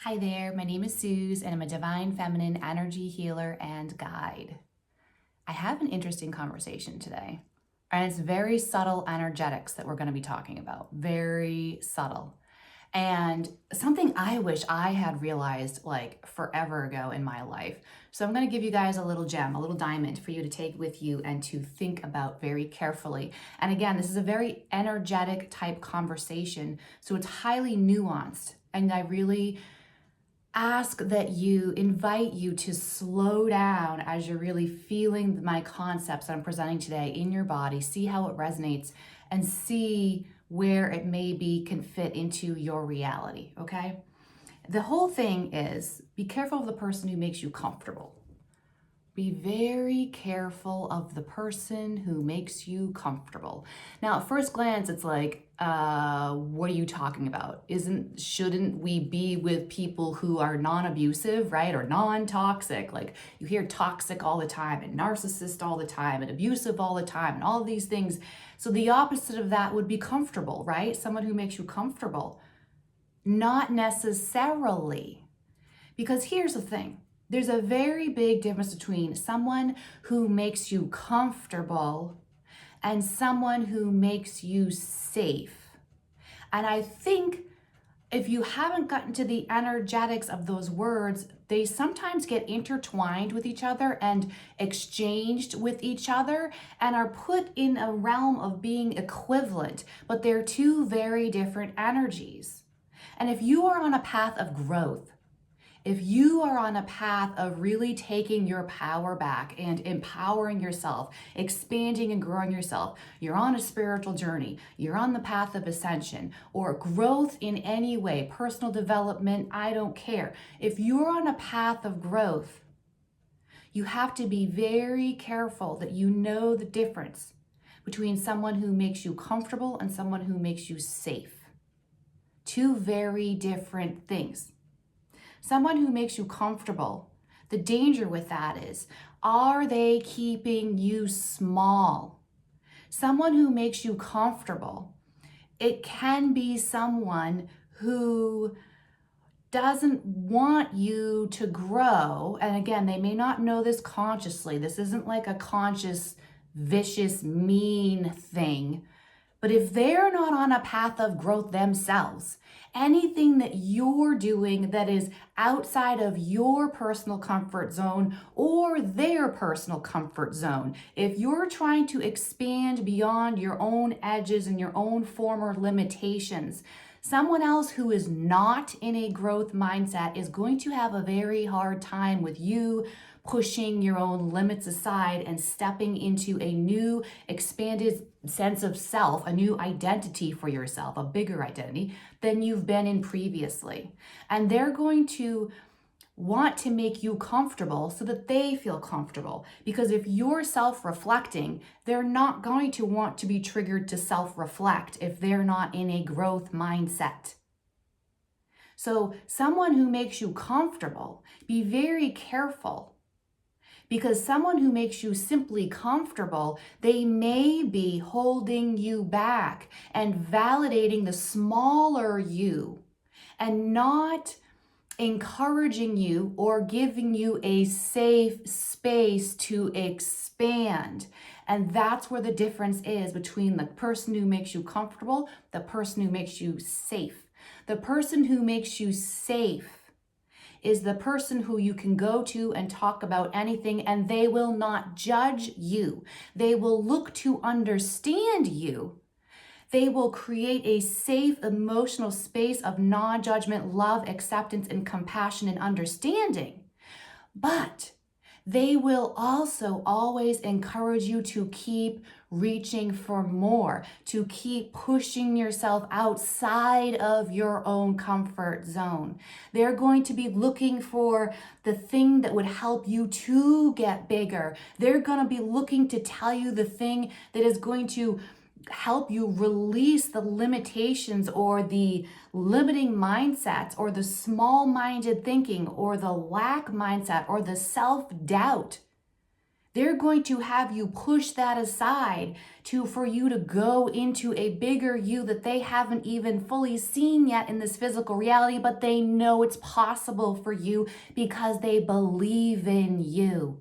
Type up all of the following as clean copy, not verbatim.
Hi there, my name is Suze and I'm a divine feminine energy healer and guide. I have an interesting conversation today, and it's very subtle energetics that we're going to be talking about. Very subtle. And something I wish I had realized like forever ago in my life. So I'm going to give you guys a little gem, a little diamond for you to take with you and to think about very carefully. And again, this is a very energetic type conversation, so it's highly nuanced. And I really invite you to slow down as you're really feeling my concepts that I'm presenting today in your body, see how it resonates, and see where it maybe can fit into your reality, okay? The whole thing is be careful of the person who makes you comfortable. Be very careful of the person who makes you comfortable. Now, at first glance, it's like, what are you talking about? Shouldn't we be with people who are non-abusive, right? Or non-toxic? Like you hear toxic all the time and narcissist all the time and abusive all the time and all of these things. So the opposite of that would be comfortable, right? Someone who makes you comfortable. Not necessarily. Because here's the thing. There's a very big difference between someone who makes you comfortable and someone who makes you safe. And I think if you haven't gotten to the energetics of those words, they sometimes get intertwined with each other and exchanged with each other and are put in a realm of being equivalent, but they're two very different energies. And if you are on a path of growth, if you are on a path of really taking your power back and empowering yourself, expanding and growing yourself, you're on a spiritual journey, you're on the path of ascension or growth in any way, personal development, I don't care. If you're on a path of growth, you have to be very careful that you know the difference between someone who makes you comfortable and someone who makes you safe. Two very different things. Someone who makes you comfortable, the danger with that is, are they keeping you small? Someone who makes you comfortable, it can be someone who doesn't want you to grow. And again, they may not know this consciously. This isn't like a conscious, vicious, mean thing. But if they're not on a path of growth themselves, anything that you're doing that is outside of your personal comfort zone or their personal comfort zone, if you're trying to expand beyond your own edges and your own former limitations, someone else who is not in a growth mindset is going to have a very hard time with you pushing your own limits aside and stepping into a new expanded sense of self, a new identity for yourself, a bigger identity than you've been in previously. And they're going to want to make you comfortable so that they feel comfortable. Because if you're self-reflecting, they're not going to want to be triggered to self-reflect if they're not in a growth mindset. So someone who makes you comfortable, be very careful. Because someone who makes you simply comfortable, they may be holding you back and validating the smaller you and not encouraging you or giving you a safe space to expand. And that's where the difference is between the person who makes you comfortable, the person who makes you safe. The person who makes you safe is the person who you can go to and talk about anything, and they will not judge you. They will look to understand you. They will create a safe emotional space of non-judgment, love, acceptance, and compassion and understanding. But they will also always encourage you to keep reaching for more, to keep pushing yourself outside of your own comfort zone. They're going to be looking for the thing that would help you to get bigger. They're going to be looking to tell you the thing that is going to help you release the limitations or the limiting mindsets or the small-minded thinking or the lack mindset or the self-doubt. They're going to have you push that aside for you to go into a bigger you that they haven't even fully seen yet in this physical reality, but they know it's possible for you because they believe in you.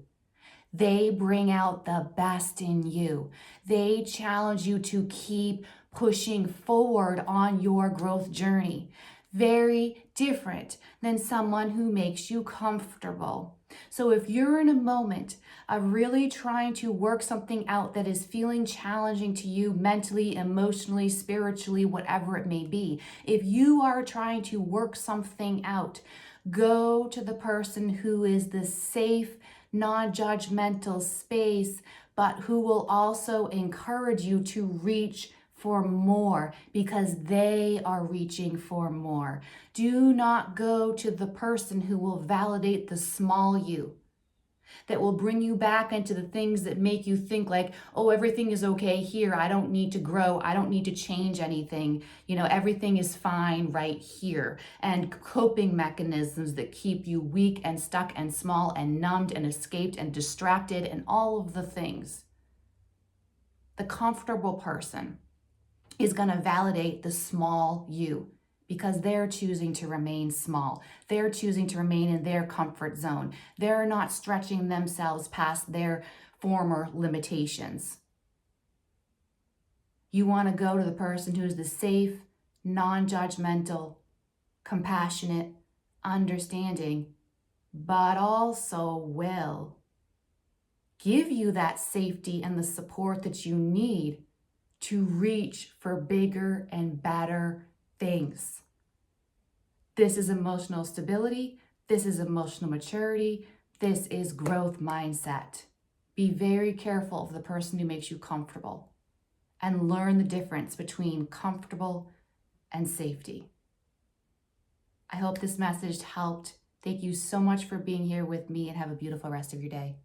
They bring out the best in you. They challenge you to keep pushing forward on your growth journey. Very different than someone who makes you comfortable. So if you're in a moment of really trying to work something out that is feeling challenging to you mentally, emotionally, spiritually, whatever it may be, if you are trying to work something out, go to the person who is the safe, non-judgmental space, but who will also encourage you to reach for more because they are reaching for more. Do not go to the person who will validate the small you, that will bring you back into the things that make you think like, oh, everything is okay here. I don't need to grow. I don't need to change anything. Everything is fine right here. And coping mechanisms that keep you weak and stuck and small and numbed and escaped and distracted and all of the things. The comfortable person is going to validate the small you because they're choosing to remain small. They're choosing to remain in their comfort zone. They're not stretching themselves past their former limitations. You want to go to the person who's the safe, non-judgmental, compassionate, understanding, but also will give you that safety and the support that you need to reach for bigger and better things. This is emotional stability. This is emotional maturity. This is growth mindset. Be very careful of the person who makes you comfortable and learn the difference between comfortable and safety. I hope this message helped. Thank you so much for being here with me and have a beautiful rest of your day.